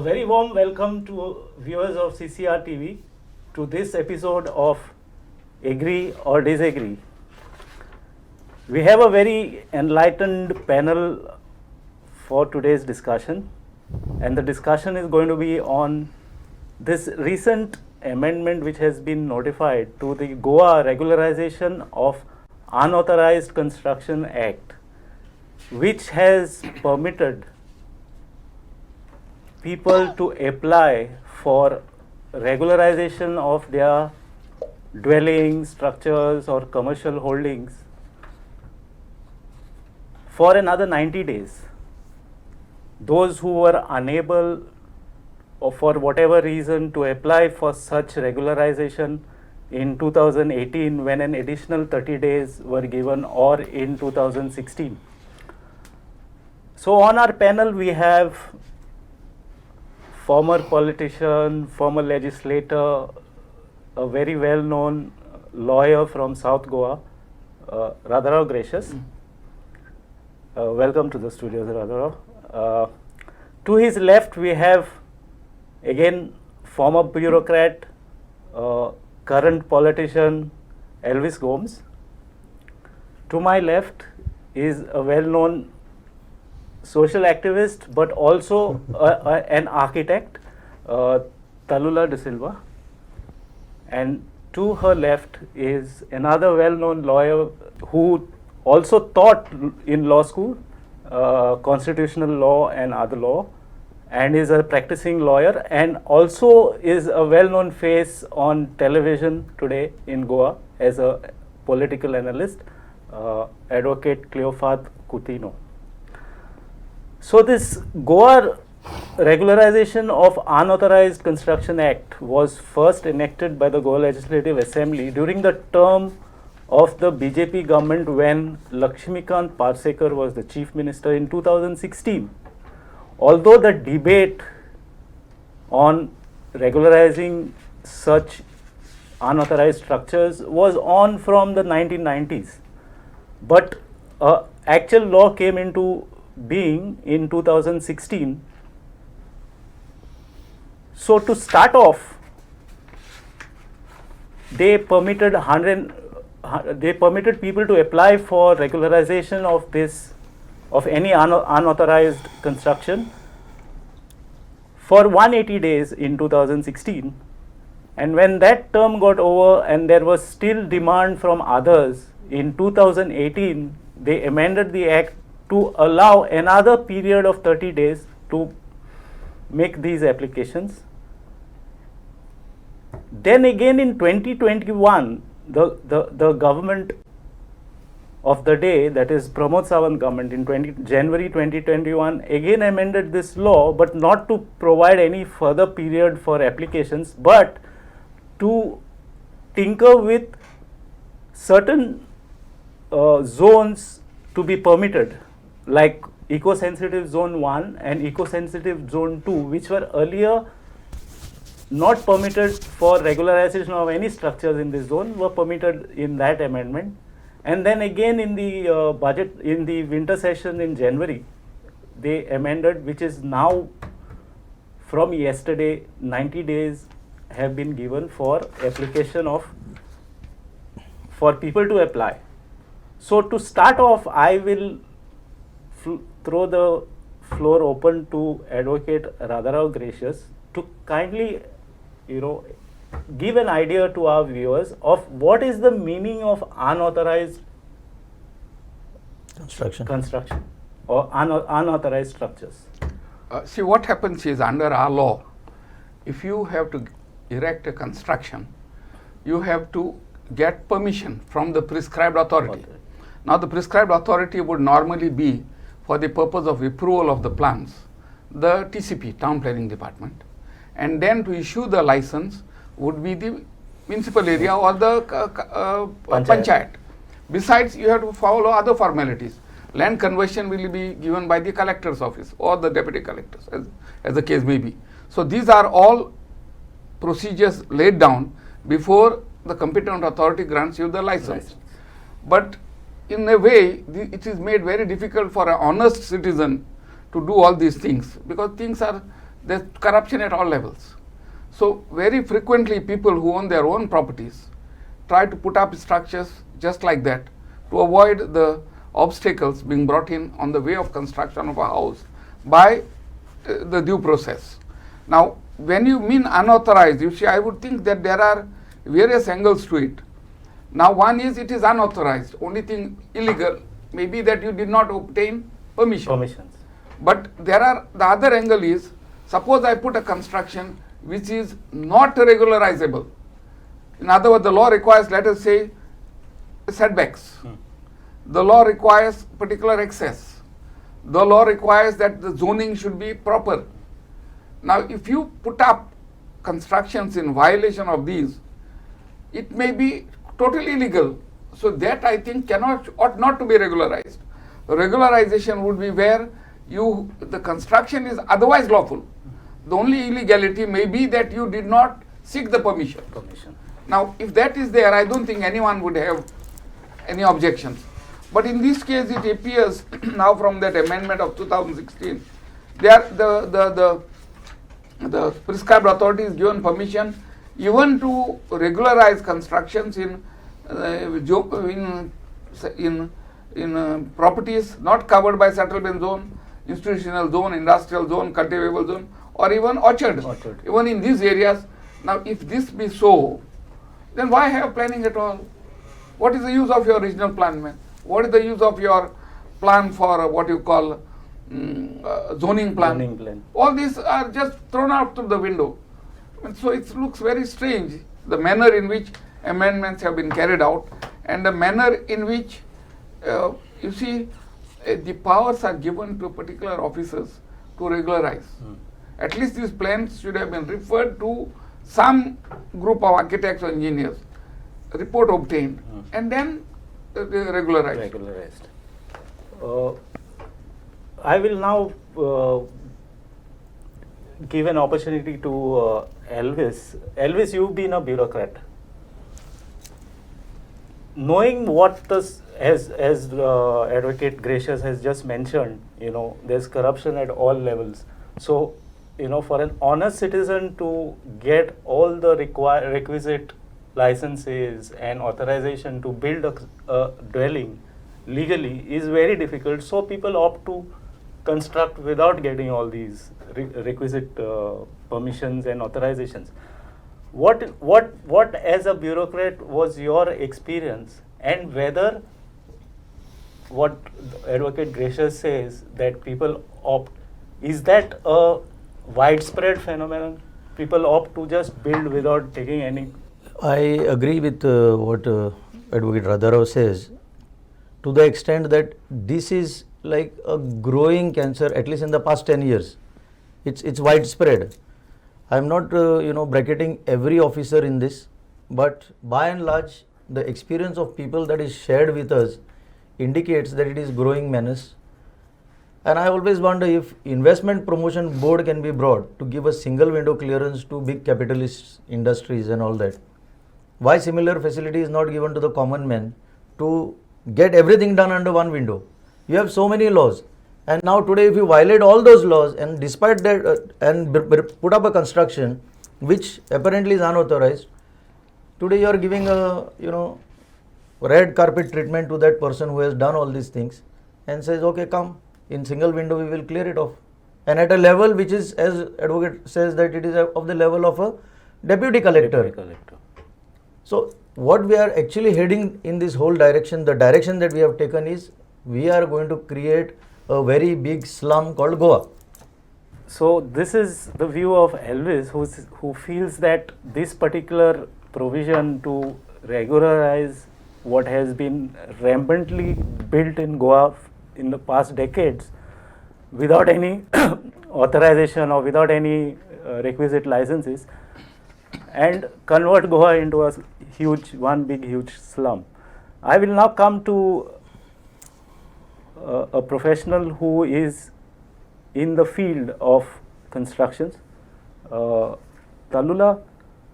A very warm welcome to viewers of CCR TV to this episode of Agree or Disagree. We have a very enlightened panel for today's discussion, and the discussion is going to be on this recent amendment which has been notified to the Goa Regularization of Unauthorized Construction Act, which has permitted people to apply for regularization of their dwellings, structures or commercial holdings for another 90 days. Those who were unable or for whatever reason to apply for such regularization in 2018 when an additional 30 days were given, or in 2016. So on our panel we have former politician, former legislator, a very well-known lawyer from South Goa, Rosario Gracious. Welcome to the studios, Rosario. To his left we have again former bureaucrat, current politician Elvis Gomes. To my left is a well-known social activist but also an architect, Talula De Silva. And to her left is another well-known lawyer who also taught in law school, constitutional law and other law, and is a practicing lawyer, and also is a well-known face on television today in Goa as a political analyst, Advocate Cleophas Coutinho. So this Goa Regularization of Unauthorized Construction Act was first enacted by the Goa Legislative Assembly during the term of the BJP government when Lakshmikant Parsekar was the Chief Minister in 2016. Although the debate on regularizing such unauthorized structures was on from the 1990s, but actual law came into being in 2016. So to start off, they permitted people to apply for regularization of any unauthorized construction for 180 days in 2016. And when that term got over and there was still demand from others, in 2018 they amended the act to allow another period of 30 days to make these applications. Then again in 2021, the government of the day, that is Pramod Sawant government, in January 2021 again amended this law, but not to provide any further period for applications, but to tinker with certain zones to be permitted, like eco-sensitive zone 1 and eco-sensitive zone 2, which were earlier not permitted for regularization of any structures in this zone, were permitted in that amendment. And then again in the budget, in the winter session in January, they amended, which is now from yesterday 90 days have been given for application for people to apply. So to start off, I will throw the floor open to Advocate Rosario Gracious to kindly, give an idea to our viewers of what is the meaning of unauthorized construction or unauthorized structures. See, what happens is, under our law, if you have to erect a construction, you have to get permission from the prescribed authority. Now, the prescribed authority would normally be, for the purpose of approval of the plans, the TCP, Town Planning Department, and then to issue the license would be the municipal area or the panchayat. Besides, you have to follow other formalities. Land conversion will be given by the collector's office or the deputy collectors, as the case may be. So these are all procedures laid down before the competent authority grants you the license. But in a way, it is made very difficult for an honest citizen to do all these things, because things are there's corruption at all levels. So very frequently people who own their own properties try to put up structures just like that to avoid the obstacles being brought in on the way of construction of a house by the due process. Now, when you mean unauthorized, you see, I would think that there are various angles to it. Now, one is it is unauthorized. Only thing illegal may be that you did not obtain permissions. But there are, the other angle is, suppose I put a construction which is not regularizable. In other words, the law requires, let us say, setbacks. The law requires particular access. The law requires that the zoning should be proper. Now, if you put up constructions in violation of these, it may be totally illegal. So that I think ought not to be regularized. Regularization would be where the construction is otherwise lawful. The only illegality may be that you did not seek the permission. Now, if that is there, I don't think anyone would have any objections. But in this case, it appears now from that amendment of 2016, the prescribed authority is given permission even to regularize constructions in properties not covered by settlement zone, institutional zone, industrial zone, cultivable zone, or even orchard. Even in these areas. Now, if this be so, then why have planning at all? What is the use of your regional plan, man? What is the use of your plan for what you call zoning plan? All these are just thrown out through the window. And so it looks very strange, the manner in which amendments have been carried out and the manner in which, you see, the powers are given to particular officers to regularize. At least these plans should have been referred to some group of architects or engineers, report obtained, and then regularized. I will now give an opportunity to Elvis. Elvis, you've been a bureaucrat. Knowing what this, as Advocate Gracious has just mentioned, there's corruption at all levels. So, for an honest citizen to get all the requisite licenses and authorization to build a dwelling legally is very difficult. So people opt to construct without getting all these requisite permissions and authorizations. What as a bureaucrat was your experience, and whether what Advocate Gracious says that people opt, is that a widespread phenomenon? People opt to just build without taking any. I agree with what Advocate Radharao says, to the extent that this is like a growing cancer, at least in the past 10 years. It's widespread. I am not bracketing every officer in this, but by and large, the experience of people that is shared with us indicates that it is growing menace. And I always wonder if investment promotion board can be brought to give a single window clearance to big capitalist industries and all that. Why similar facility is not given to the common man to get everything done under one window? You have so many laws, and now today if you violate all those laws and despite that put up a construction which apparently is unauthorized, today you are giving a red carpet treatment to that person who has done all these things and says, okay, come, in single window we will clear it off, and at a level which is, as Advocate says, that it is of the level of a deputy collector. So what we are actually heading in this whole direction, the direction that we have taken is, we are going to create a very big slum called Goa. So this is the view of Elvis, who feels that this particular provision to regularize what has been rampantly built in Goa in the past decades without any authorization or without any requisite licenses, and convert Goa into one big huge slum. I will now come to a professional who is in the field of constructions. Talula,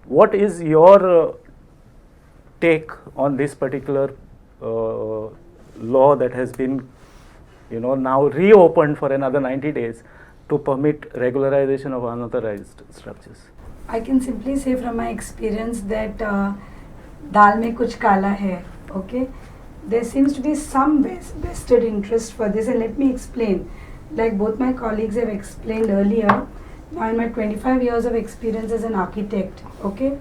what is your take on this particular law that has been now reopened for another 90 days to permit regularization of unauthorized structures? I can simply say from my experience that dal mein kuch kala hai, okay? There seems to be some vested interest for this, and let me explain. Like both my colleagues have explained earlier, now in my 25 years of experience as an architect, okay,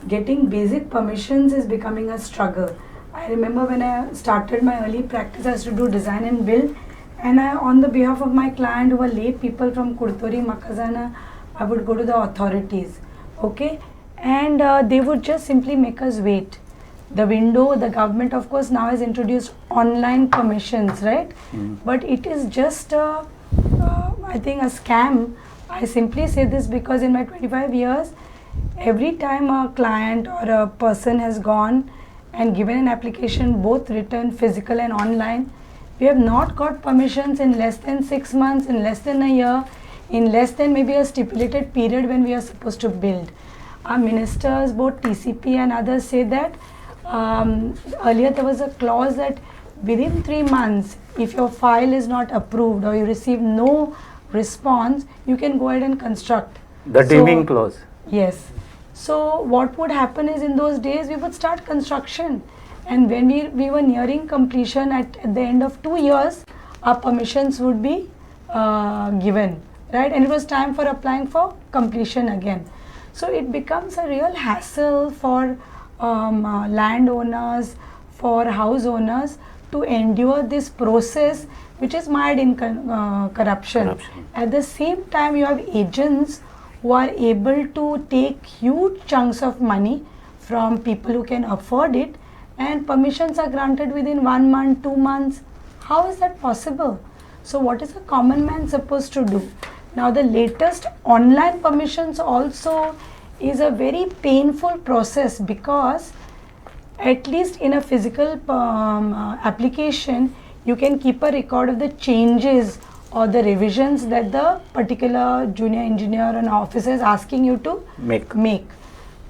getting basic permissions is becoming a struggle. I remember when I started my early practice, I used to do design and build, and on the behalf of my client who were lay people from Kurtori, Makazana, I would go to the authorities, okay, and they would just simply make us wait. The government of course now has introduced online permissions, right? But it is just I think a scam. I simply say this because in my 25 years, every time a client or a person has gone and given an application, both written, physical and online, we have not got permissions in less than 6 months, in less than a year, in less than maybe a stipulated period when we are supposed to build. Our ministers, both TCP and others, say that earlier there was a clause that within 3 months, if your file is not approved or you receive no response, you can go ahead and construct. The deeming clause. Yes. So what would happen is in those days we would start construction, and when we were nearing completion at the end of 2 years, our permissions would be given, right? And it was time for applying for completion again. So it becomes a real hassle for landowners, for house owners to endure this process, which is mired in corruption. At the same time, you have agents who are able to take huge chunks of money from people who can afford it, and permissions are granted within 1 month, 2 months. How is that possible? So what is a common man supposed to do? Now the latest online permissions also is a very painful process, because at least in a physical application, you can keep a record of the changes or the revisions that the particular junior engineer or officer is asking you to make.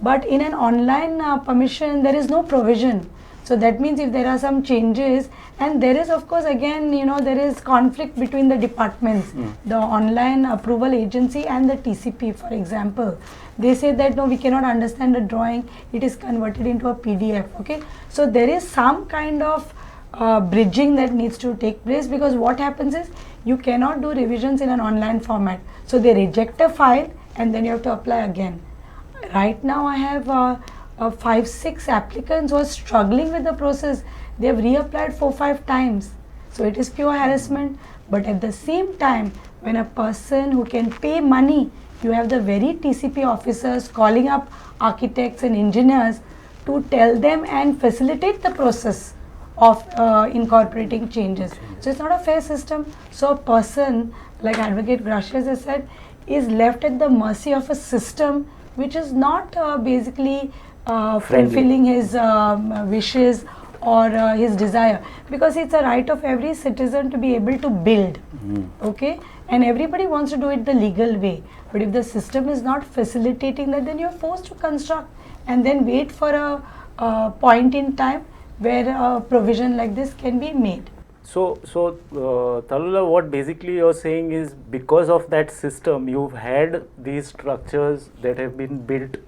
But in an online permission, there is no provision. So that means if there are some changes, and there is of course again, there is conflict between the departments, the online approval agency and the TCP, for example. They say that no, we cannot understand the drawing, it is converted into a PDF, okay. So there is some kind of bridging that needs to take place, because what happens is you cannot do revisions in an online format. So they reject a file and then you have to apply again. Right now I have 5-6 applicants who are struggling with the process. They have reapplied 4-5 times. So it is pure harassment. But at the same time, when a person who can pay money, you have the very TCP officers calling up architects and engineers to tell them and facilitate the process of incorporating changes. So it's not a fair system. So a person, like Advocate Gracias has said, is left at the mercy of a system which is not basically fulfilling his wishes or his desire, because it's a right of every citizen to be able to build, okay, and everybody wants to do it the legal way. But if the system is not facilitating that, then you're forced to construct and then wait for a point in time where a provision like this can be made. So Talula, what basically you're saying is, because of that system, you've had these structures that have been built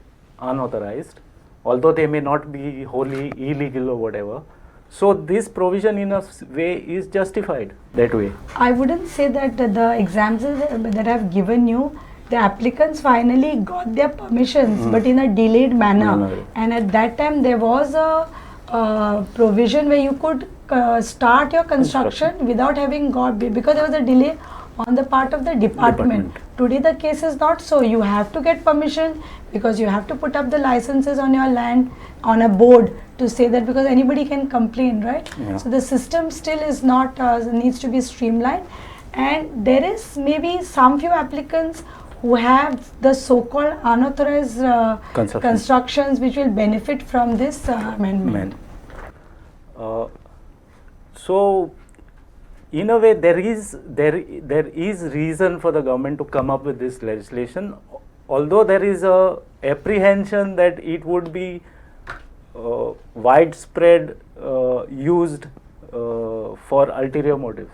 unauthorized, although they may not be wholly illegal or whatever. So this provision in a way is justified that way. I wouldn't say that the examples that I've given you, the applicants finally got their permissions, but in a delayed manner. And at that time there was a provision where you could start your construction without having got, because there was a delay on the part of the department. Today the case is not so. You have to get permission, because you have to put up the licenses on your land on a board to say that, because anybody can complain, right? Yeah. So the system still is not, needs to be streamlined, and there is maybe some few applicants who have the so-called unauthorized constructions which will benefit from this amendment. So in a way, there is reason for the government to come up with this legislation, although there is a apprehension that it would be widespread used for ulterior motives.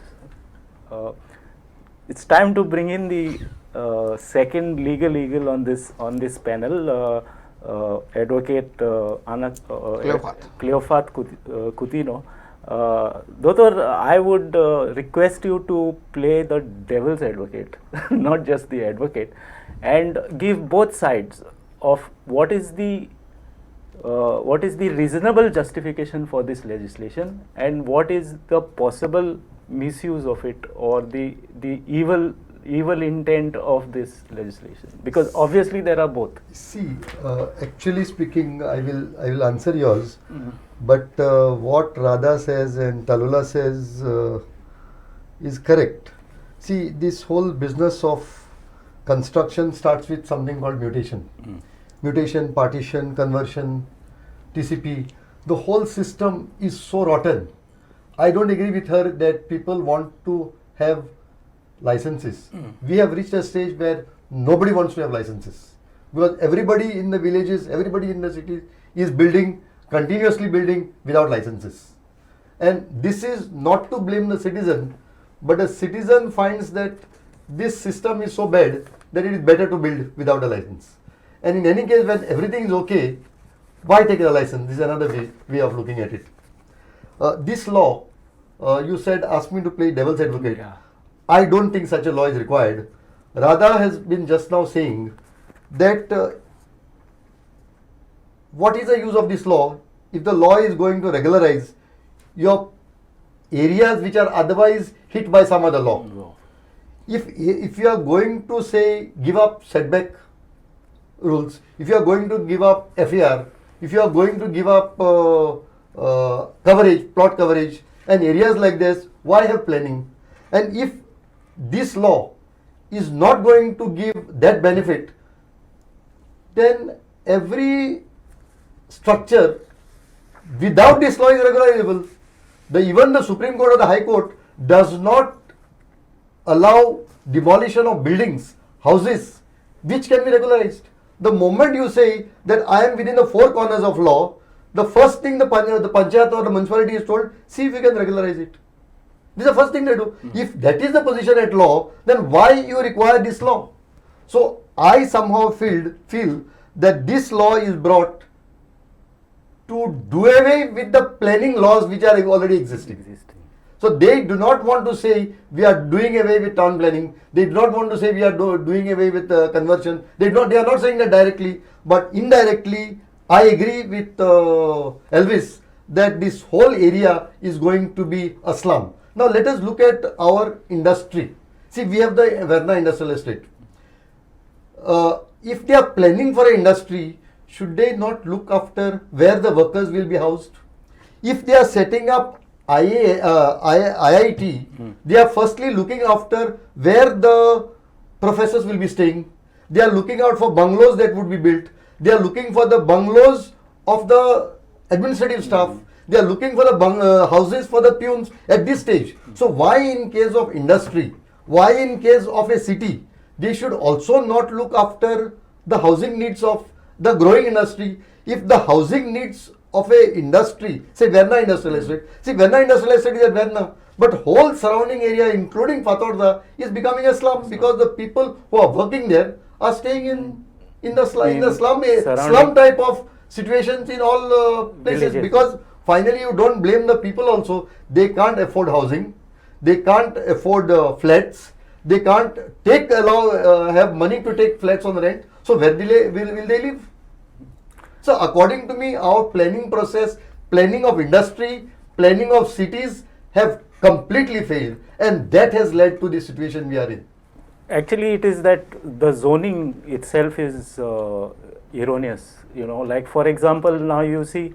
it's time to bring in the second legal eagle on this panel, Advocate Cleophas Coutinho. Doctor, I would request you to play the devil's advocate, not just the advocate, and give both sides of what is the reasonable justification for this legislation and what is the possible misuse of it or the evil intent of this legislation, because obviously there are both. See, actually speaking, I will answer yours, but what Radha says and Talula says is correct. See, this whole business of construction starts with something called mutation. Mutation, partition, conversion, TCP. The whole system is so rotten. I don't agree with her that people want to have licenses. We have reached a stage where nobody wants to have licenses, because everybody in the villages, everybody in the cities is building, continuously building without licenses. And this is not to blame the citizen, but a citizen finds that this system is so bad that it is better to build without a license. And in any case, when everything is okay, why take a license? This is another way of looking at it. This law, you said, ask me to play devil's advocate. Yeah. I don't think such a law is required. Radha has been just now saying that what is the use of this law if the law is going to regularize your areas which are otherwise hit by some other law. If you are going to say give up setback rules, if you are going to give up FAR, if you are going to give up coverage, plot coverage and areas like this, why have planning? And if this law is not going to give that benefit, then every structure without this law is regularizable. Even the Supreme Court or the High Court does not allow demolition of buildings, houses, which can be regularized. The moment you say that I am within the four corners of law, the first thing the panchayat or the municipality is told, see if you can regularize it. This is the first thing they do. If that is the position at law, then why you require this law? So I somehow feel that this law is brought to do away with the planning laws which are already existing. So they do not want to say we are doing away with town planning. They do not want to say we are doing away with conversion. They are not saying that directly, but indirectly I agree with Elvis that this whole area is going to be a slum. Now let us look at our industry. See, we have the Verna industrial estate. If they are planning for an industry, should they not look after where the workers will be housed? If they are setting up IIT, they are firstly looking after where the professors will be staying. They are looking out for bungalows that would be built. They are looking for the bungalows of the administrative staff. They are looking for the houses for the peons at this stage. So why in case of industry, why in case of a city, they should also not look after the housing needs of the growing industry? If the housing needs of a industry, say Verna industrial estate, see Verna industrial estate is at Verna, but whole surrounding area including Fatorda is becoming a slum because the people who are working there are staying in the slum type of situations in all places. Villages. Because finally you don't blame the people also. They can't afford housing, they can't afford flats, they can't have money to take flats on rent. So where will they live? So according to me, our planning process, planning of industry, planning of cities have completely failed, and that has led to the situation we are in. Actually, it is that the zoning itself is erroneous. Like for example, now you see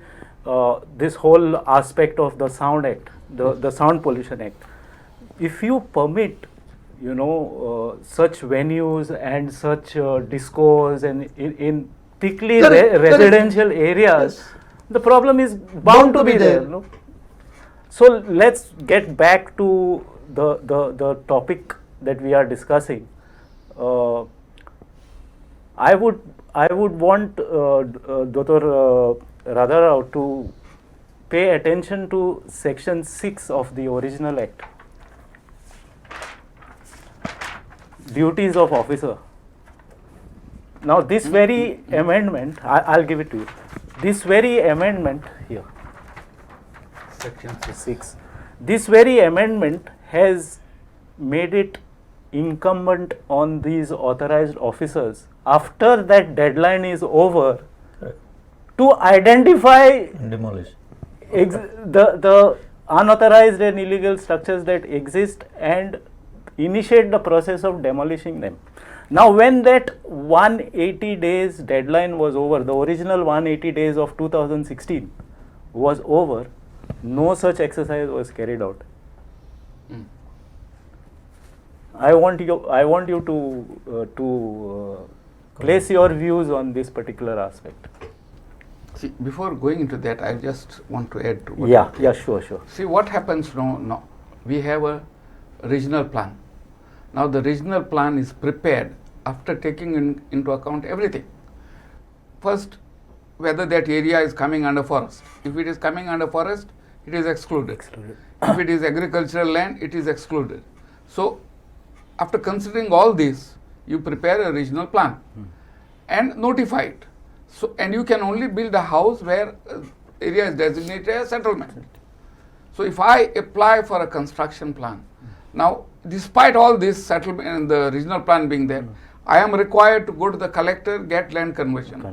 this whole aspect of the Sound Act, the Sound Pollution Act. If you permit, such venues and such discos and in thickly residential areas, Yes. the problem is bound to be there. No? So let's get back to the topic that we are discussing. I would want Dr. Radharao to pay attention to section 6 of the original act. duties of officer. Now this very amendment, I'll give it to you. This very amendment here, section 6, this very amendment has made it incumbent on these authorized officers after that deadline is over to identify Demolish. the unauthorized and illegal structures that exist and initiate the process of demolishing them. Now when that 180 days deadline was over, the original 180 days of 2016 was over, no such exercise was carried out. I want you to place your views on this particular aspect. See, before going into that, I just want to add to what Yeah, sure. See, what happens now, we have a regional plan. Now the regional plan is prepared after taking into account everything. First, whether that area is coming under forest. If it is coming under forest, it is excluded. If it is agricultural land, it is excluded. So, after considering all this, you prepare a regional plan and notify it. So, and you can only build a house where area is designated as settlement. So, if I apply for a construction plan, now despite all this settlement and the regional plan being there, I am required to go to the collector, get land conversion.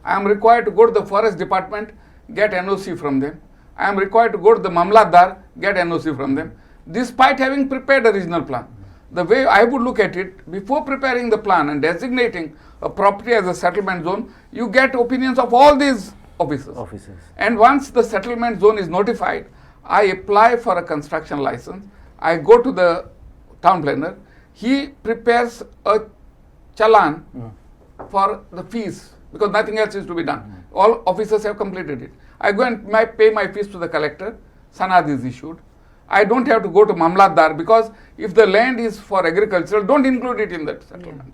I am required to go to the forest department, get NOC from them. I am required to go to the Mamlatdar, get NOC from them, despite having prepared a regional plan. The way I would look at it, before preparing the plan and designating a property as a settlement zone, you get opinions of all these officers. And once the settlement zone is notified, I apply for a construction license. I go to the town planner. He prepares a challan for the fees because nothing else is to be done. All officers have completed it. I go and pay my fees to the collector. Sanad is issued. I don't have to go to Mamlatdar because if the land is for agricultural, don't include it in that settlement.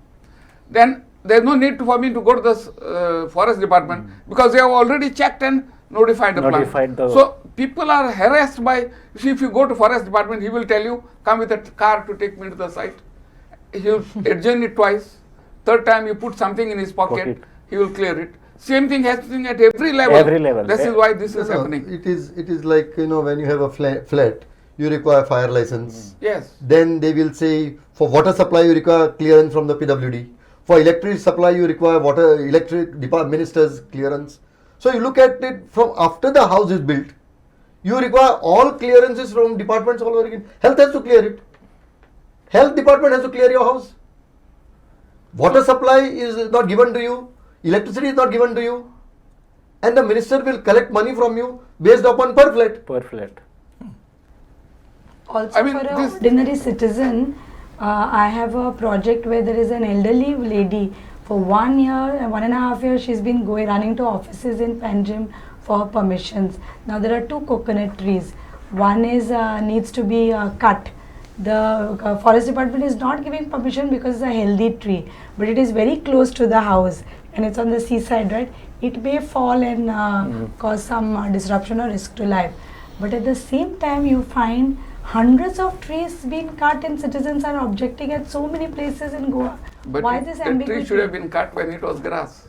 Then there is no need for me to go to the forest department because they have already checked and notified the plan. So people are harassed by, if you go to forest department, he will tell you, come with a car to take me to the site. He will adjourn it twice. Third time you put something in his pocket, he will clear it. Same thing happening at every level. This is why this is happening. It is like, when you have a flat, you require fire license. Yes. Then they will say, for water supply you require clearance from the PWD. For electric supply you require electric department minister's clearance. So you look at it from after the house is built, you require all clearances from departments all over again. Health has to clear it. Health department has to clear your house. Water supply is not given to you. Electricity is not given to you. And the minister will collect money from you based upon per flat. Also, for an ordinary citizen, I have a project where there is an elderly lady. For 1 year and 1.5 years, she's been running to offices in Panjim for her permissions. Now there are 2 coconut trees. One is needs to be cut. The forest department is not giving permission because it's a healthy tree, but it is very close to the house and it's on the seaside, right? It may fall and cause some disruption or risk to life. But at the same time, you find hundreds of trees being cut and citizens are objecting at so many places in Goa. But why this ambiguity? The tree should have been cut when it was grass.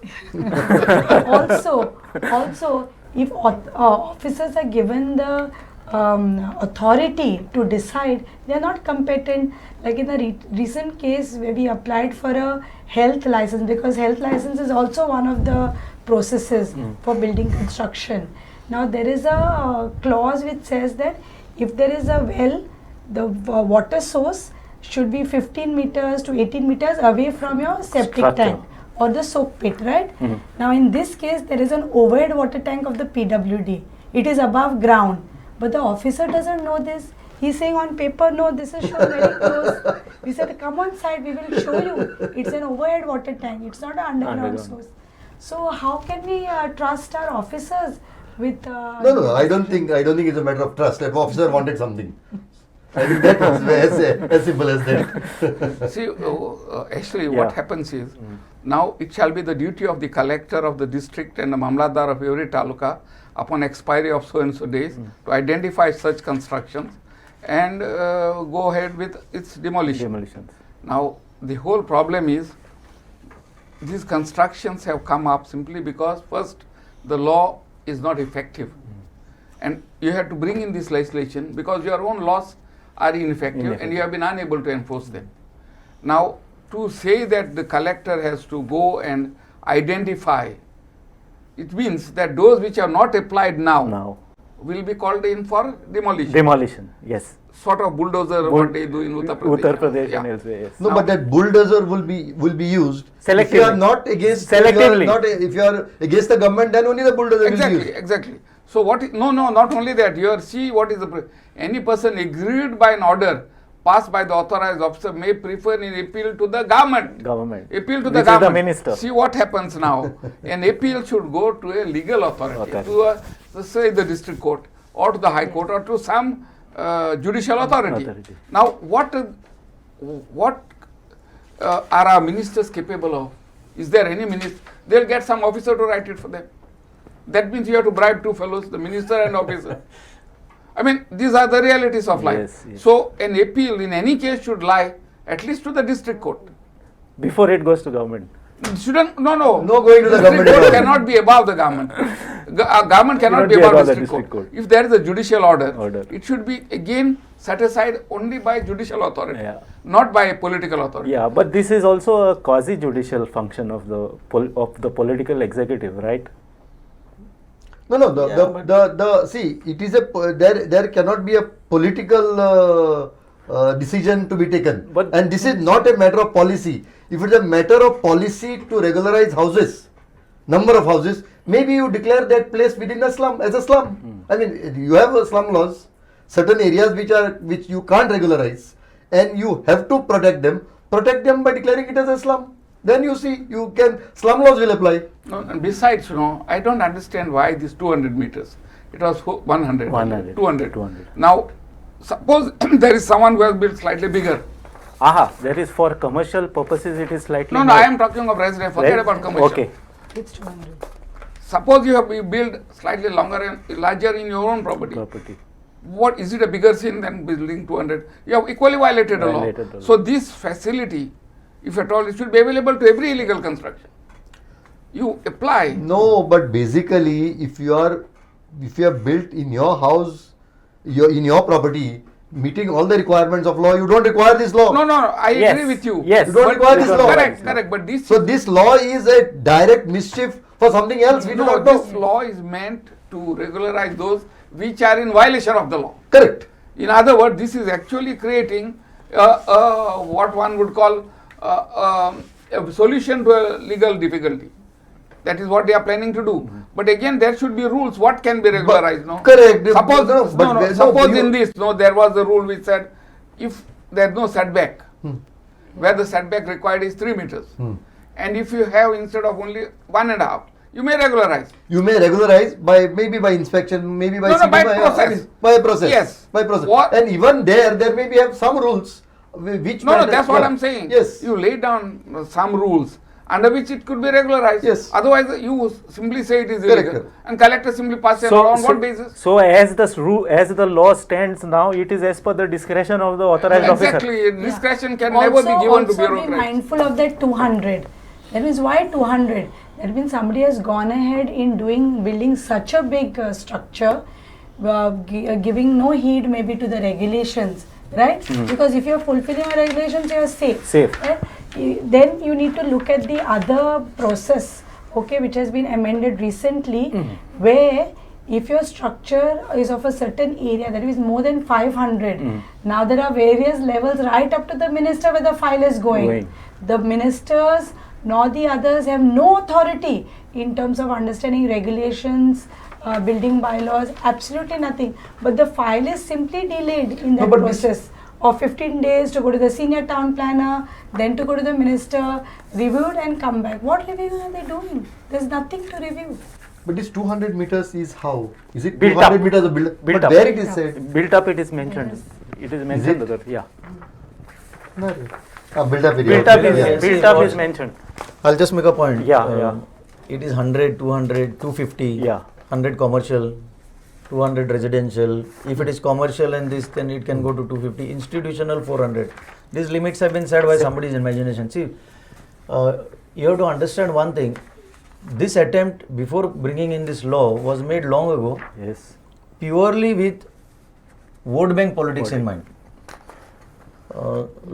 Also, if officers are given the authority to decide, they are not competent. Like in the recent case where we applied for a health license, because health license is also one of the processes for building construction. Now there is a clause which says that if there is a well, the water source should be 15 meters to 18 meters away from your septic tank or the soak pit, right? Now in this case, there is an overhead water tank of the PWD. It is above ground, but the officer doesn't know this. He's saying on paper, no, this is shown very close. We said, come on side, we will show you. It's an overhead water tank. It's not an underground source. So how can we trust our officers with? No, I don't think it's a matter of trust. If officer wanted something, I think that is as simple as that. See, actually, what happens is now it shall be the duty of the collector of the district and the Mamlatdar of every taluka upon expiry of so and so days to identify such constructions and go ahead with its demolition. Demolitions. Now, the whole problem is these constructions have come up simply because first the law is not effective. And you have to bring in this legislation because your own laws are ineffective and you have been unable to enforce them. Now, to say that the collector has to go and identify, it means that those which are not applied now will be called in for demolition. Demolition, yes. Sort of bulldozer, what they do in Uttar Pradesh. Uttar Pradesh and elsewhere, yes. No, but that bulldozer will be used selectively. If you are not against Selectively. if you are against the government, then only the bulldozer will be used. Exactly. So what? No, not only that. You see what is any person aggrieved by an order passed by the authorized officer may prefer in appeal to the government. Appeal to the Which government. is the minister. See what happens now. An appeal should go to a legal authority, to say the district court or to the high court or to some judicial authority. Now, what are our ministers capable of? Is there any minister? They'll get some officer to write it for them. That means you have to bribe two fellows, the minister and officer. I mean, these are the realities of life. Yes. So, an appeal in any case should lie at least to the district court. Before it goes to government. Shouldn't, no going to the government. District court cannot be above the government. Government cannot be above the district court. If there is a judicial order, it should be again set aside only by judicial authority, not by a political authority. Yeah, but this is also a quasi-judicial function of the political executive, right? No. See, it is there cannot be a political decision to be taken, and this is not a matter of policy. If it is a matter of policy to regularize houses, number of houses, maybe you declare that place within a slum as a slum. I mean, you have slum laws, certain areas which you can't regularize, and you have to protect them by declaring it as a slum. Then you see, slum laws will apply. No, and besides, I don't understand why this 200 meters. It was 100. 200. Now, suppose there is someone who has built slightly bigger. There is for commercial purposes it is slightly No, I am talking of residential. Forget about commercial. Okay. It's 200. Suppose you have built slightly longer and larger in your own property. What is it a bigger sin than building 200? You have equally violated the law. So this facility, if at all, it should be available to every illegal construction. You apply. No, but basically, if you are built in your house, in your property, meeting all the requirements of law, you don't require this law. No, I agree with you. Yes. You don't require this law. Correct. But this law is a direct mischief for something else. We do not know. This law is meant to regularize those which are in violation of the law. Correct. In other words, this is actually creating what one would call a solution to a legal difficulty. That is what they are planning to do. But again, there should be rules. What can be regularized? Correct. Suppose there was a rule which said if there is no setback, where the setback required is 3 meters, and if you have instead of only 1.5, you may regularize. You may regularize maybe by inspection, maybe by by process. By process. Yes. By process. And even there may be some rules which. No, that's what I'm saying. Yes. You lay down some rules under which it could be regularized. Yes. Otherwise, you simply say it is illegal, and collector simply passes on what basis? So, as the law stands now, it is as per the discretion of the authorized officer. Exactly, discretion can never be given to bureaucrats. Also, be mindful of that 200. That means why 200? That means somebody has gone ahead in building such a big structure, giving no heed maybe to the regulations, right? Because if you are fulfilling the regulations, you are safe. Right? Then you need to look at the other process, which has been amended recently, where if your structure is of a certain area that is more than 500, now there are various levels right up to the minister where the file is going. The ministers nor the others have no authority in terms of understanding regulations, building bylaws, absolutely nothing. But the file is simply delayed in that process of 15 days to go to the senior town planner, then to go to the minister, reviewed and come back. What review are they doing? There's nothing to review. But this 200 meters is how? Is it built 200 up. meters of built up? Built But up. where it is said? Built up it is mentioned. Yes. It is mentioned. Yeah. Built up area. Built up is mentioned. I'll just make a point. Yeah. It is 100, 200, 250. Yeah. 100 commercial, 200 residential. If it is commercial and this, then it can go to 250. Institutional 400. These limits have been set by somebody's imagination. See, you have to understand one thing. This attempt before bringing in this law was made long ago, Yes. purely with vote bank politics in mind.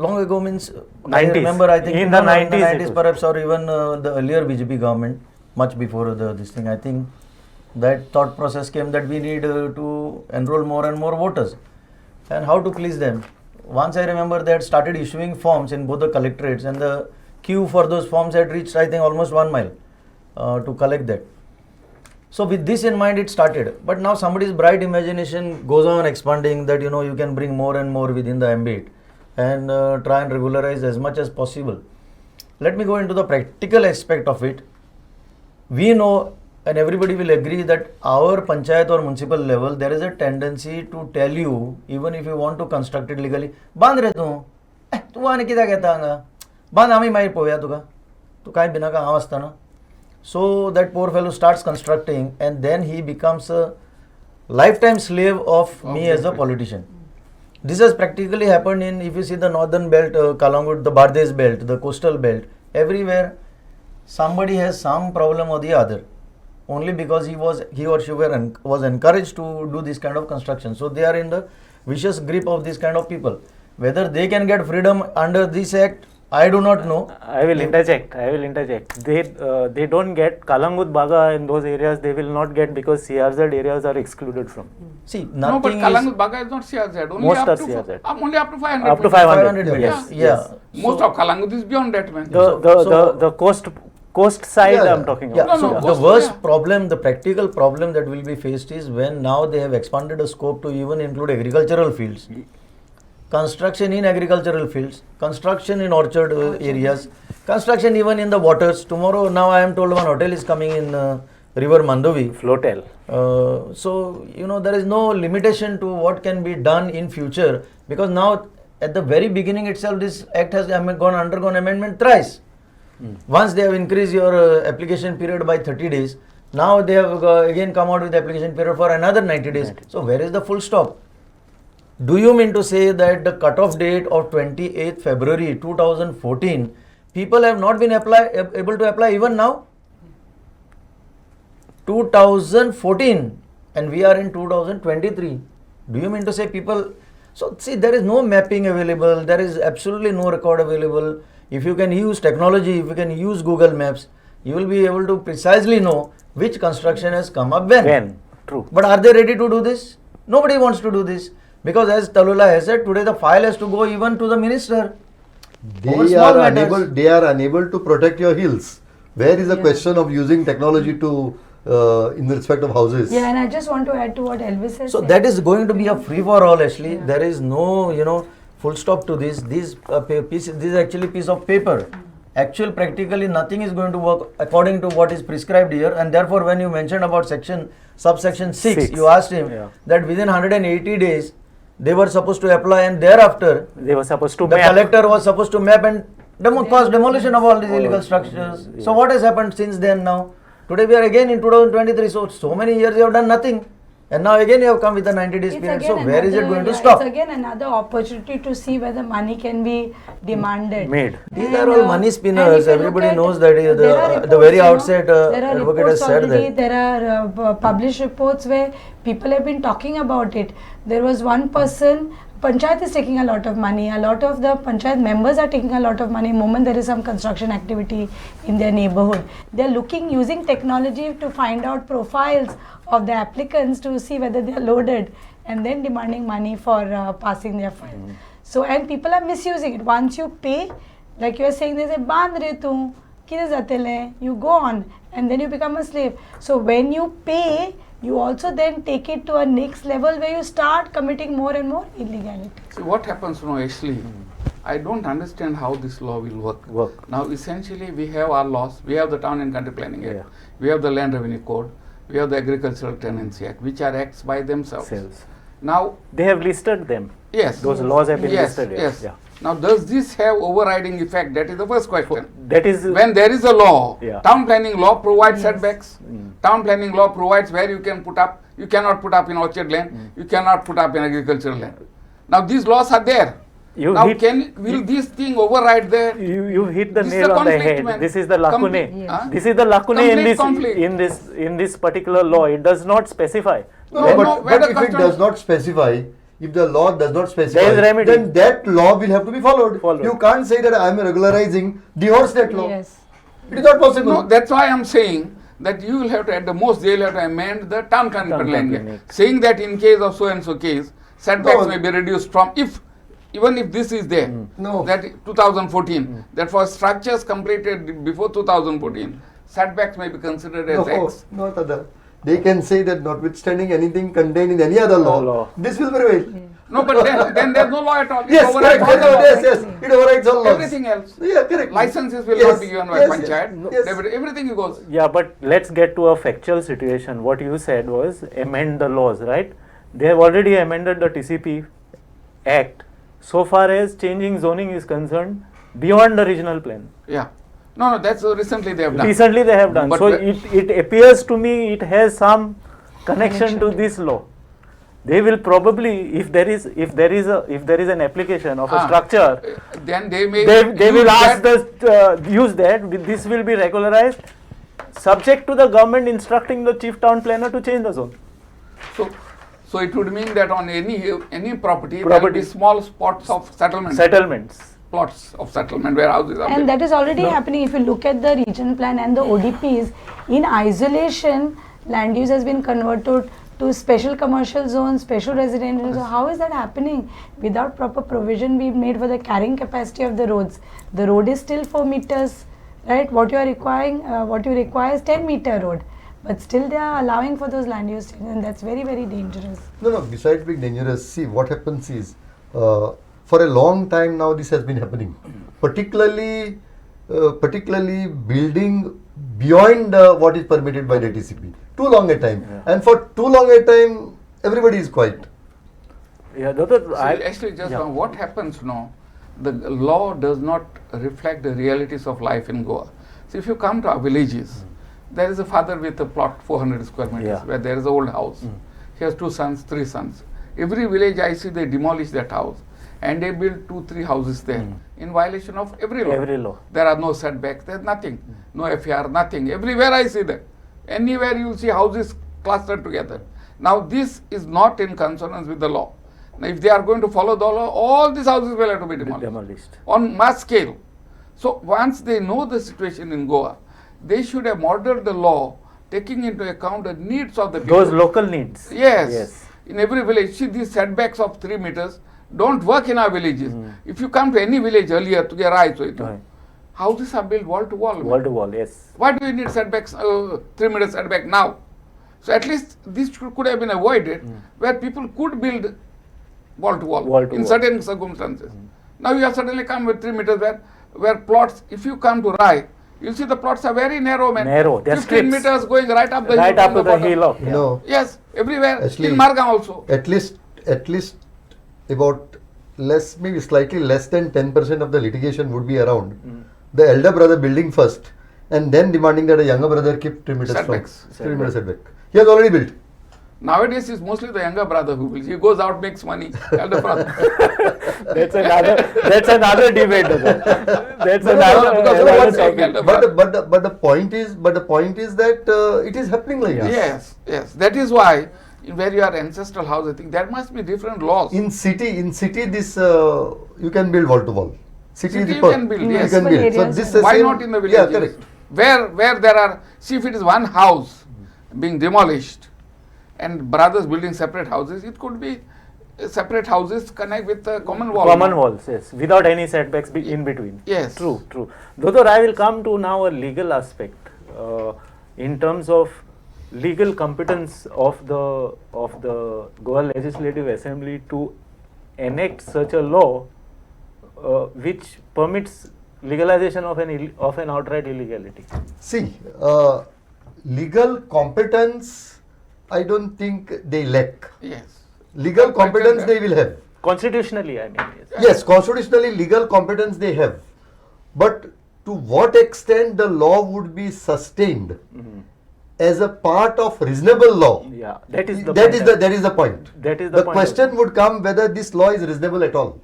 Long ago means, I 90s. remember, I think In the 90s it 90s was. perhaps, or even the earlier BJP government, much before this thing, I think that thought process came that we need to enroll more and more voters. And how to please them? Once I remember they had started issuing forms in both the collectorates, and the queue for those forms had reached, I think, almost 1 mile to collect that. So with this in mind it started, but now somebody's bright imagination goes on expanding that you can bring more and more within the ambit and try and regularize as much as possible. Let me go into the practical aspect of it. We know, and everybody will agree, that our panchayat or municipal level, there is a tendency to tell you, even if you want to construct it legally, "Band re tu ani kita kehta anga, band ami mai poya tuga, tu kai bina ka avastha na." So that poor fellow starts constructing, and then he becomes a lifetime slave of me as a politician. This has practically happened in, if you see the northern belt, Kalangut, the Bardesh belt, the coastal belt, everywhere somebody has some problem or the other, only because he or she was encouraged to do this kind of construction. So they are in the vicious grip of this kind of people. Whether they can get freedom under this act, I do not know. I will interject. They don't get Kalangut, Baga in those areas. They will not get because CRZ areas are excluded from. See, No, but nothing Kalangut is Baga is not CRZ. Only Most up are to CRZ. Only up to 500. Up to 500 500. meters. Yes. Yeah. Most So- of Kalangut is beyond that, man. The coast side Yeah, I'm yeah. talking Yeah, about. so No, the cost- worst yeah. problem, the practical problem that will be faced is when now they have expanded the scope to even include agricultural fields, construction in agricultural fields, construction in orchard areas, construction even in the waters. Tomorrow, now I am told one hotel is coming in River Mandovi. Flotel. So, there is no limitation to what can be done in future, because now at the very beginning itself this act has undergone amendment thrice. Once they have increased your application period by 30 days, now they have again come out with application period for another 90 days. So where is the full stop? Do you mean to say that the cutoff date of 28th February 2014, people have not been able to apply even now? 2014, and we are in 2023. Do you mean to say people? So see, there is no mapping available, there is absolutely no record available. If you can use technology, if you can use Google Maps, you will be able to precisely know which construction has come up when. True. But are they ready to do this? Nobody wants to do this, because as Talula has said, today the file has to go even to the minister. Over They small are matters. unable to protect your hills. Where is the question of using technology to in the respect of houses? Yeah, and I just want to add to what Elvis has So said. that is going to be a free for all. Actually, there is no full stop to this. This is actually piece of paper. Actual practically nothing is going to work according to what is prescribed here, and therefore when you mentioned about subsection 6, you asked him that within 180 days they were supposed to apply, and thereafter They were supposed to the map. collector was supposed to map and cause demolition of all these illegal structures. So what has happened since then now? Today we are again in 2023, so many years you have done nothing. And now again you have come with a 90 days It's period. again So where is it another- going to yeah, stop? It's again another opportunity to see whether money can be demanded. Made. These And, are all money and spinners. if you look Everybody at- knows that there are the reports, very outset there are advocate reports has said already, that. there are published reports where people have been talking about it. There was one person, Panchayat is taking a lot of money, a lot of the Panchayat members are taking a lot of money the moment there is some construction activity in their neighborhood. They are using technology to find out profiles of the applicants to see whether they are loaded, and then demanding money for passing their file. So, and people are misusing it. Once you pay, like you are saying, they say, "Band re tu, kide jate le?" You go on, and then you become a slave. So when you pay, you also then take it to a next level where you start committing more and more illegality. See what happens now actually, I don't understand how this law will work. Now essentially we have our laws, we have the Town and Country Planning Act, we have the Land Revenue Code, we have the Agricultural Tenancy Act, which are acts by themselves. Now They have listed them. yes, Those laws have been yes, listed. yes. Yeah. Now does this have overriding effect? That is the first question. That is When there is a law, Yeah. town planning law provides Yes. setbacks. Town planning law provides where you can put up. You cannot put up in orchard land. You cannot put up in agricultural land. Now these laws are there. You now hit- will this thing override there? You hit the This is nail the on the conflict, head. man. This is the lacune. Yes. This is the lacune Complete conflict. in this particular law. It does not specify. No, No, but, no, where but the if it custom- does not specify, if the law does not specify, There is remedy. then that law will have to be followed. Followed. You can't say that I am regularizing divorce that law. Yes. It is not possible. No, that's why I'm saying that you will have to, at the most, they will have to amend the town planning Town plan, planning. saying that in case of so and so case, setbacks No. may be reduced from, even if this is there, No. that 2014, that for structures completed before 2014, setbacks may be considered as No, X. not other. They can say that notwithstanding anything contained in any other law, this will prevail. No, but then there's no law at all. It Yes, overrides correct. all the Yes, laws. yes. It overrides all laws. Everything else. Yeah, correct. Licenses will Yes, not be given by yes, panchayat. yes. Everything goes. Yeah, but let's get to a factual situation. What you said was amend the laws, right? They have already amended the TCP Act so far as changing zoning is concerned beyond the regional plan. Yeah. No, that's recently they have done. Recently they have done. But So the- it appears to me it has some connection to this law. They will probably, if there is an application of a Ah, structure, then they may they will use ask that- use that. This will be regularized, subject to the government instructing the chief town planner to change the zone. So it would mean that on any property, there will be small spots of settlement, Settlements. plots of settlement where houses are And built. that is already happening. If you look at the region plan and the ODPs, in isolation, land use has been converted to special commercial zones, special residential zones. How is that happening? Without proper provision being made for the carrying capacity of the roads. The road is still 4 meters, right? What you require is 10-meter road. But still they are allowing for those land use changes, and that's very, very dangerous. No, besides being dangerous, see what happens is, for a long time now this has been happening. Particularly building beyond what is permitted by the TCP. Too long a time. Yeah. And for too long a time, everybody is quiet. Yeah, So actually, just now, what happens now, the law does not reflect the realities of life in Goa. So if you come to our villages, there is a father with a plot 400 square meters, Yeah. where there is an old house. He has 2 sons, 3 sons. Every village I see, they demolish that house and they build 2-3 houses there in violation of every law. Every law. There are no setbacks, there's nothing, no FAR, nothing. Everywhere I see that. Anywhere you will see houses clustered together. Now this is not in consonance with the law. Now if they are going to follow the law, all these houses will have to be demolished on mass scale. So once they know the situation in Goa, they should have modeled the law taking into account the needs of the people. Those local needs. Yes. In every village, see these setbacks of 3 meters don't work in our villages. If you come to any village earlier, to get right, houses are built wall to wall. Wall to wall, yes. Why do we need setbacks, 3 meter setback now? So at least this could have been avoided, where people could build wall to wall in certain circumstances. Now you have suddenly come with 3 meters where plots, if you come to Rai, you see the plots are very narrow, man. Narrow, they're 15 strips. meters going right up the hill. Right up from to the bottom. hill of. No, Yes, everywhere. Actually, in Margam also. at least about maybe slightly less than 10% of the litigation would be around the elder brother building first and then demanding that a younger brother keep 3 meters Setbacks. 3 meters setback. He has already built. Nowadays, it's mostly the younger brother who builds. He goes out, makes money. Elder brother. That's another debate. That's No, another. because another what- topic. Elder but the point is that it is happening like this. Yes. That is why, where you are ancestral house, I think there must be different laws. In city, this you can build wall to wall. City you can build, you yes. can build. So Areas, this yeah. is Why same- not in the Yeah, villages? correct. Where there are, see if it is one house being demolished and brothers building separate houses, it could be separate houses connect with the common wall. Common walls, yes, without any setbacks in between. Yes. True. Dodor, I will come to now a legal aspect in terms of legal competence of the Goa Legislative Assembly to enact such a law which permits legalization of an outright illegality. See, legal competence, I don't think they lack. Yes. Legal competence they will have. Constitutionally, I mean. Yes. Yes, constitutionally legal competence they have. But to what extent the law would be sustained as a part of reasonable law? Yeah, that is the That point. is the point. That is The point. question would come whether this law is reasonable at all.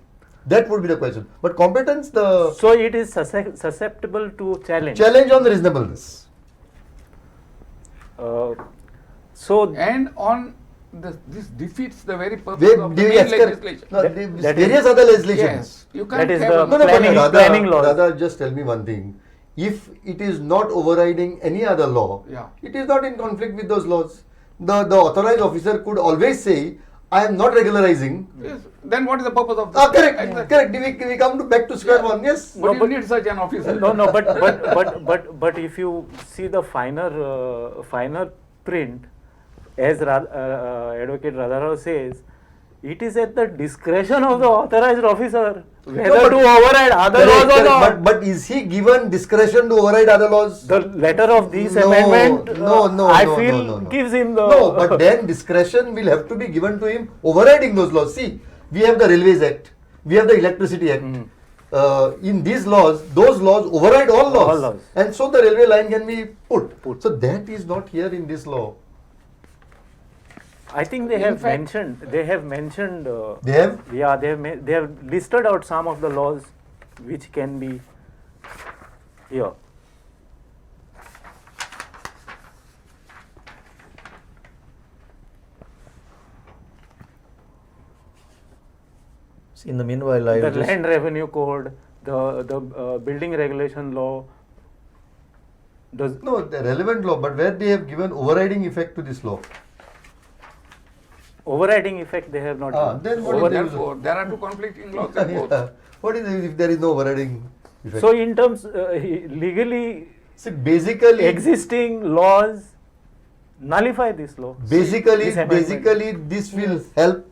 That would be the question. But competence, the So it is susceptible to challenge. challenge on the reasonableness. So And on this defeats the very purpose They- of the they main escalate- legislation. No, That- the that is- various other legislation. Yes, you can't That is have the a- No, no, but planning laws. Radha, just tell me one thing. If it is not overriding any other law, Yeah. it is not in conflict with those laws. The authorized officer could always say, I am not regularizing. Yes. Then what is the purpose of this? Ah, correct, Exactly. correct. We come to back to square one. Yes. But No, you but- need such an officer. no, but if you see the finer print, as Advocate Radharao says, it is at the discretion of the authorized officer whether but- to override other Correct, laws or correct. not. But is he given discretion to override other laws? The letter of this No, amendment, no, I no, feel, no, no. gives him the. No, but then discretion will have to be given to him overriding those laws. See, we have the Railways Act, we have the Electricity Act. In these laws, those laws override all laws. All laws. And so the railway line can be put. Put. So that is not here in this law. I think they In have fact- mentioned. They have mentioned. They have? Yeah, they have listed out some of the laws which can be here. See, in the meanwhile, I The will just, land revenue code, the building regulation law. Does No, the relevant law, but where they have given overriding effect to this law. overriding effect they have not. given. Then what So is the therefore, there are two conflicting laws in both. Yeah. What is if there is no overriding effect? So in terms legally See, basically, existing laws nullify this law. basically, This amendment. basically, this will help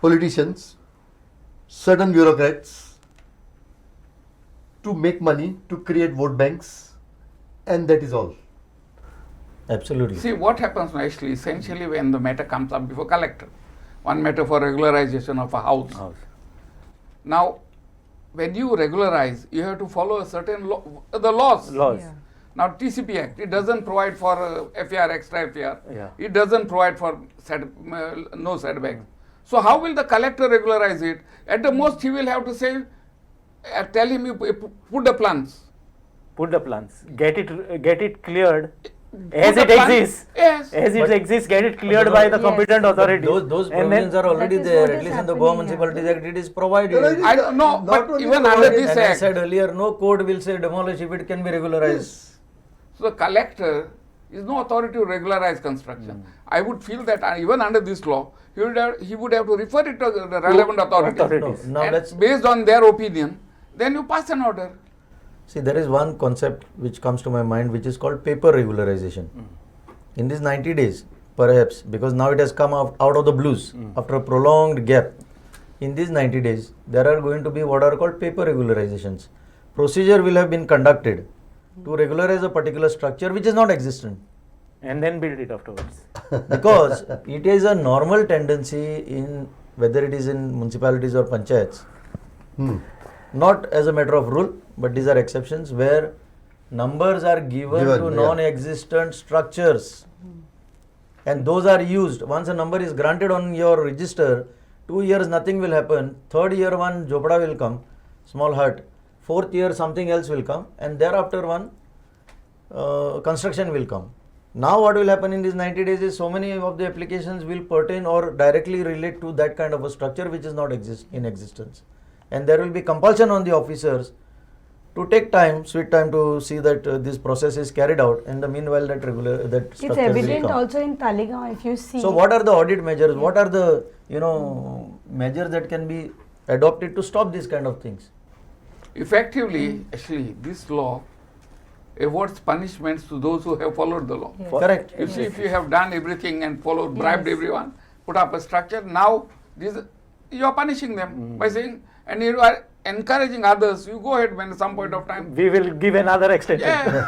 politicians, certain bureaucrats, to make money, to create vote banks, and that is all. absolutely. See what happens actually, essentially when the matter comes up before collector, one matter for regularization of a house. Now, when you regularize, you have to follow a certain law, the laws. Laws. Yeah. Now, TCP Act, it doesn't provide for FAR, extra FAR. Yeah. It doesn't provide for no setback. So, how will the collector regularize it? At the most, he will have to say, tell him you put the plans. Put the plans. Get it cleared as Put it the plan- exists. Yes. As it But- exists, get it cleared But by no- the competent But authority. those And then- provisions are already That is there, what at is least in the happening Goa here. Municipalities Act, it is provided. No, no, it I is don't know, not but only even provided- under this And I act, said earlier, no code will say demolish if it can be regularized. so the collector is no authority to regularize construction. I would feel that even under this law, he would have to refer it to the relevant authority. authorities. No, now And let's based on their opinion, then you pass an order. see. There is one concept which comes to my mind, which is called paper regularization. In these 90 days, perhaps because now it has come out of the blues after a prolonged gap. In these 90 days, there are going to be what are called paper regularizations. Procedure will have been conducted to regularize a particular structure which is not existent. And then build it afterwards. Because it is a normal tendency in whether it is in municipalities or panchayats, not as a matter of rule, but these are exceptions where numbers are given to Yeah. non-existent structures and those are used. Once a number is granted on your register, 2 years nothing will happen, third year one jhopada will come, small hut, fourth year something else will come, and thereafter one construction will come. Now what will happen in these 90 days is so many of the applications will pertain or directly relate to that kind of a structure which is not in existence, and there will be compulsion on the officers to take time, sweet time, to see that this process is carried out. In the meanwhile, that It's structure evident will come. also in Talegaon, if you see. So what are the audit measures? What are the measures that can be adopted to stop these kind of things? Effectively, actually, this law awards punishments to those who have followed the law. Yes. Correct. You see, if you have done everything and followed, bribed Yes. everyone, put up a structure, now you are punishing them by saying, and you are encouraging others, you go ahead when at some point of time. We will give another extension. Yeah.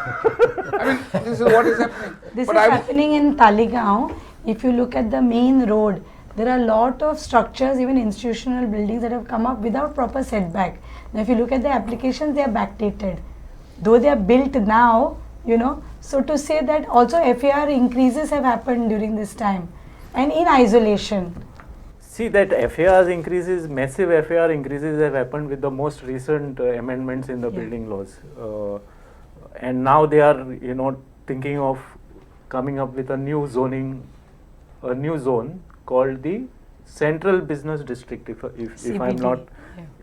I mean, this is what is happening. This But is I would- happening in Talegaon. If you look at the main road, there are a lot of structures, even institutional buildings that have come up without proper setback. Now, if you look at the applications, they are backdated. Though they are built now, so to say that also FAR increases have happened during this time and in isolation. See that FARs increases, massive FAR increases have happened with the most recent amendments in the building laws, and now they are thinking of coming up with a new zone called the Central Business District. If I'm CBD, not,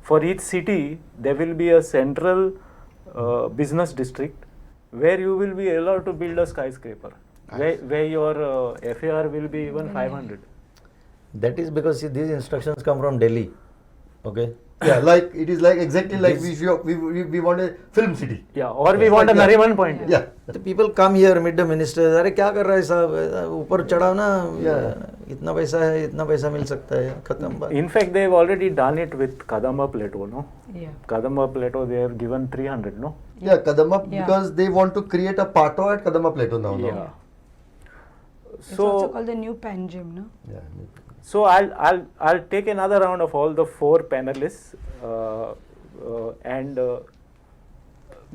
for each city there will be a central business district where you will be allowed to build a skyscraper, where your FAR will be even 500. That is because see, these instructions come from Delhi. Okay. Yeah, like it is like exactly like we want a film city. Yeah, or we want a Nariman point. Yeah. The people come here, meet the minister. अरे क्या कर रहा है साहब? ऊपर चढ़ाओ ना. इतना पैसा है, इतना पैसा मिल सकता है. खत्म बात. In fact, they have already done it with Kadamba Plateau, no? Yeah. Kadamba Plateau, they have given 300, no? Yeah, Kadamba, because they want to create a plateau at Kadamba Plateau now. Yeah. No? It's also called the new Panjim, no? Yeah. So I'll take another round of all the 4 panelists and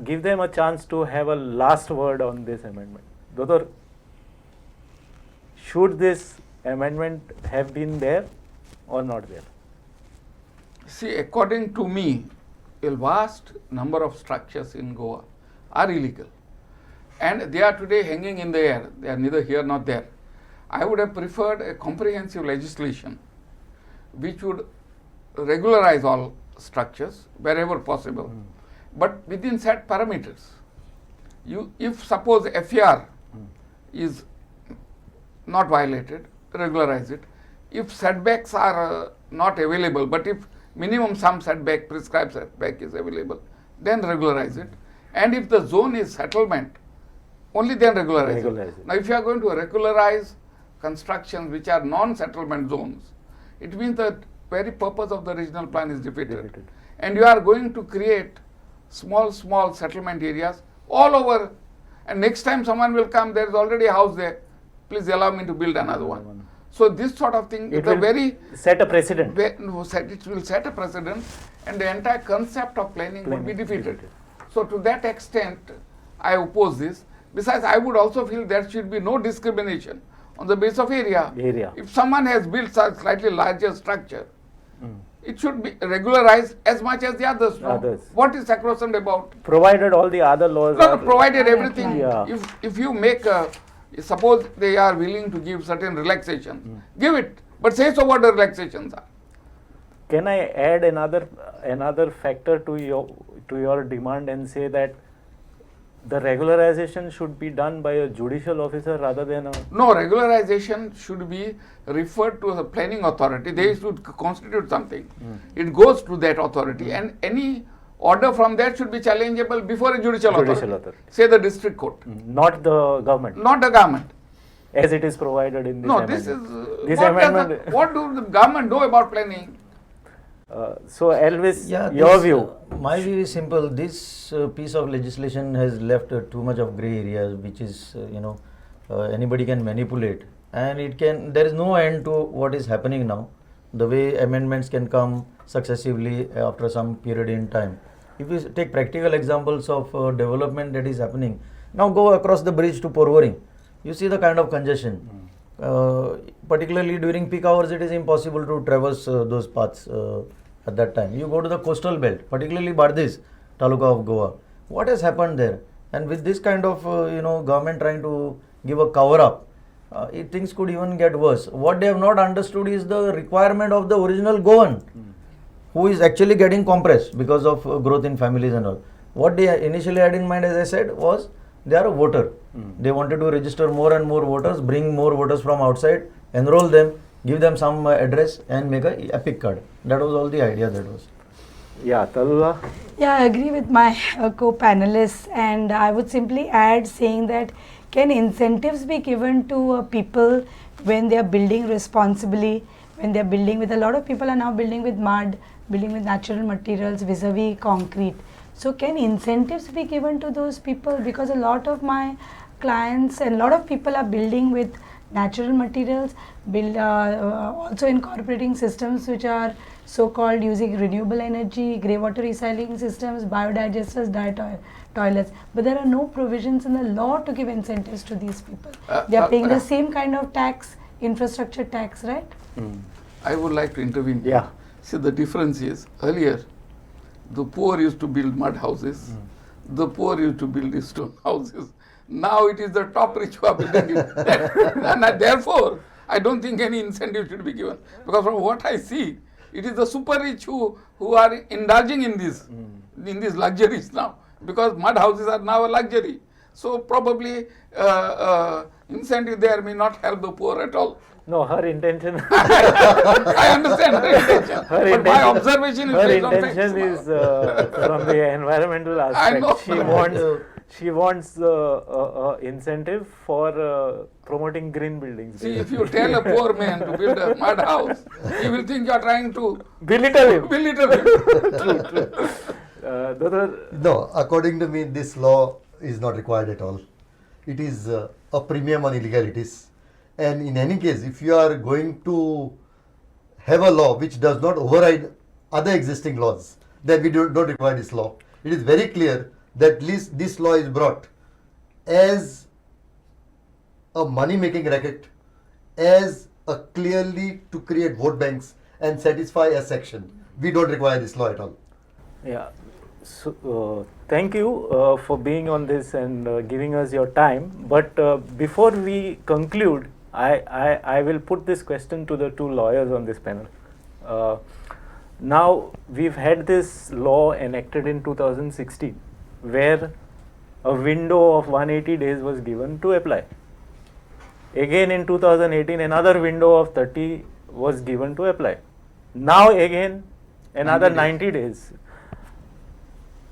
give them a chance to have a last word on this amendment. Dodor, should this amendment have been there or not there? See, according to me, a vast number of structures in Goa are illegal. And they are today hanging in the air. They are neither here nor there. I would have preferred a comprehensive legislation which would regularize all structures wherever possible, but within set parameters. If suppose FAR is not violated, regularize it. If setbacks are not available, but if minimum some setback, prescribed setback is available, then regularize it. And if the zone is settlement, only then regularize it. Now if you are going to regularize constructions which are non-settlement zones, it means that very purpose of the regional plan is defeated. And you are going to create small settlement areas all over, and next time someone will come, there is already a house there, please allow me to build another one. So this sort of thing it will set a precedent. It will set a precedent, and the entire concept of planning would be defeated. So to that extent, I oppose this. Besides, I would also feel there should be no discrimination on the basis of area. If someone has built a slightly larger structure, it should be regularized as much as the others. What is sacrosanct about? Provided all the other laws. No, provided everything. Yeah. If you make suppose they are willing to give certain relaxation, give it, but say so what the relaxations are. Can I add another factor to your demand and say that the regularization should be done by a judicial officer rather than a... No, regularization should be referred to the planning authority. They should constitute something. It goes to that authority, and any order from that should be challengeable before a judicial authority. Say the district court. Not the government. Not the government. As it is provided in this amendment. No, this is... what do the government know about planning? So Elvis, your view? My view is simple. This piece of legislation has left too much of grey areas, which is anybody can manipulate, and there is no end to what is happening now. The way amendments can come successively after some period in time. If you take practical examples of development that is happening, now go across the bridge to Porvorim. You see the kind of congestion. Particularly during peak hours, it is impossible to traverse those paths at that time. You go to the coastal belt, particularly Bardis, Taluka of Goa. What has happened there? And with this kind of government trying to give a cover up, things could even get worse. What they have not understood is the requirement of the original Goan, who is actually getting compressed because of growth in families and all. What they initially had in mind, as I said, was they are a voter. They wanted to register more and more voters, bring more voters from outside, enroll them, give them some address and make a epic card. That was all the idea that was. Yeah, Talula? Yeah, I agree with my co-panelists, and I would simply add saying that can incentives be given to people when they are building responsibly, when they are building with, a lot of people are now building with mud, building with natural materials vis-a-vis concrete. So can incentives be given to those people? Because a lot of my clients and a lot of people are building with natural materials, also incorporating systems which are so-called using renewable energy, grey water recycling systems, biodigesters, toilets. But there are no provisions in the law to give incentives to these people. They are paying the same kind of tax, infrastructure tax, right? I would like to intervene. Yeah. See, the difference is earlier, the poor used to build mud houses, the poor used to build stone houses. Now it is the top rich who are building it. And therefore, I don't think any incentive should be given. Because from what I see, it is the super rich who are indulging in these luxuries now. Because mud houses are now a luxury. So probably incentive there may not help the poor at all. No, her intention. I understand her intention. But my observation is her based on intention facts. is from the environmental I know. aspect. She wants incentive for promoting green buildings. See, if you tell a poor man to build a mud house, he will think you are trying to Belittle him. belittle him. True. No, according to me, this law is not required at all. It is a premium on illegalities. And in any case, if you are going to have a law which does not override other existing laws, then we don't require this law. It is very clear that this law is brought as a money-making racket, as a clearly to create vote banks and satisfy a section. We don't require this law at all. Yeah. So, thank you for being on this and giving us your time. But before we conclude, I will put this question to the two lawyers on this panel. Now, we've had this law enacted in 2016, where a window of 180 days was given to apply. Again in 2018, another window of 30 was given to apply. Now again, another 90 days.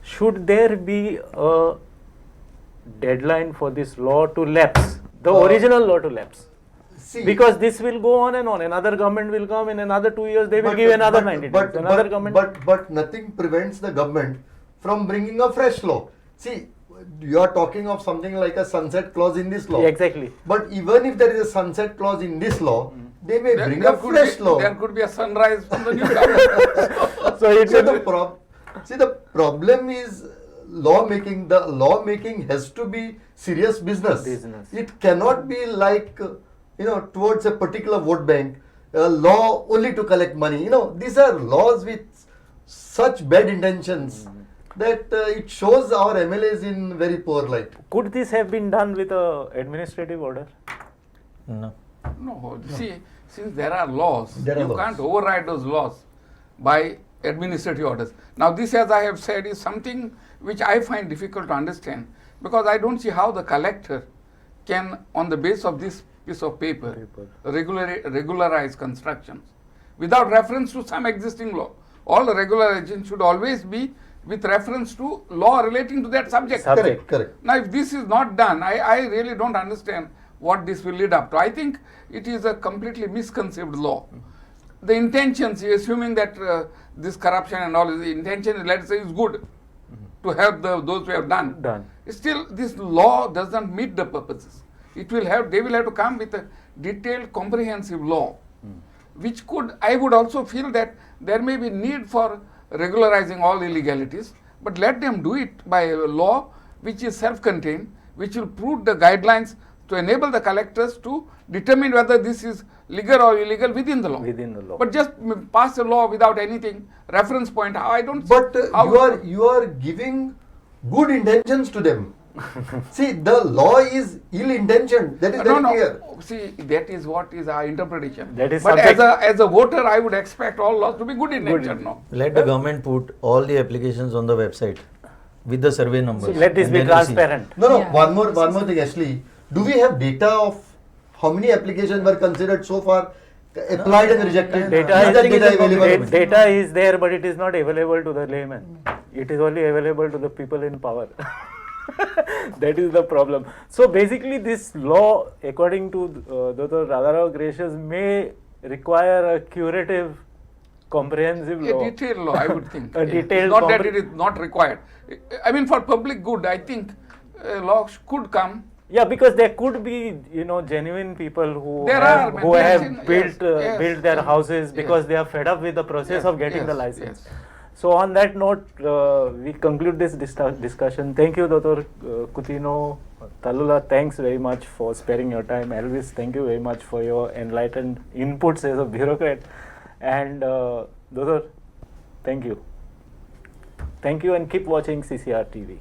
Should there be a deadline for this law to lapse, the original law to lapse? See, Because this will go on and on. Another government will come in another 2 years, they will give another 90 days. Another government. But nothing prevents the government from bringing a fresh law. See, you are talking of something like a sunset clause in this law. Yeah, exactly. But even if there is a sunset clause in this law, they may bring a fresh law. There could be a sunrise from the new government. So it See, will the problem is lawmaking. The lawmaking has to be serious business. It cannot be like, towards a particular vote bank, a law only to collect money. These are laws with such bad intentions that it shows our MLAs in very poor light. Could this have been done with a administrative order? No. No, see, since there are laws, There are you laws. can't override those laws by administrative orders. Now, this, as I have said, is something which I find difficult to understand, because I don't see how the collector can, on the basis of this piece of paper, regularize constructions without reference to some existing law. All the regularization should always be with reference to law relating to that subject. Correct. Now, if this is not done, I really don't understand what this will lead up to. I think it is a completely misconceived law. The intentions, assuming that this corruption and all, the intention, let's say, is good to help those who have done. Still, this law doesn't meet the purposes. They will have to come with a detailed, comprehensive law, which I would also feel that there may be need for regularizing all illegalities, but let them do it by a law which is self-contained, which will prove the guidelines to enable the collectors to determine whether this is legal or illegal within the law. But just pass a law without anything, reference point, I don't see. But you are giving good intentions to them. See, the law is ill-intentioned. That is very clear. See, that is what is our interpretation. That is but subject. as a voter, I would expect all laws to be good intentioned. No? Let the government put all the applications on the website with the survey numbers. So let this and be then we'll see. transparent. No, Yeah. one more thing, Ashley. Do we have data of how many applications were considered so far, applied and rejected? Data Is that is data available? Data is there, but it is not available to the layman. It is only available to the people in power. That is the problem. So basically, this law, according to Dr. Radharao Gracious, may require a curative, comprehensive law. A detailed law, I would think. A detailed not that it is not required. I mean, for public good, I think a law could come. Yeah, because there could be, genuine people who There have, are, who but have yes, built their houses because they are fed up with the process of getting the license. So on that note, we conclude this discussion. Thank you, Dr. Coutinho. Talula, thanks very much for sparing your time. Elvis, thank you very much for your enlightened inputs as a bureaucrat. And those are, thank you. Thank you, and keep watching CCR TV.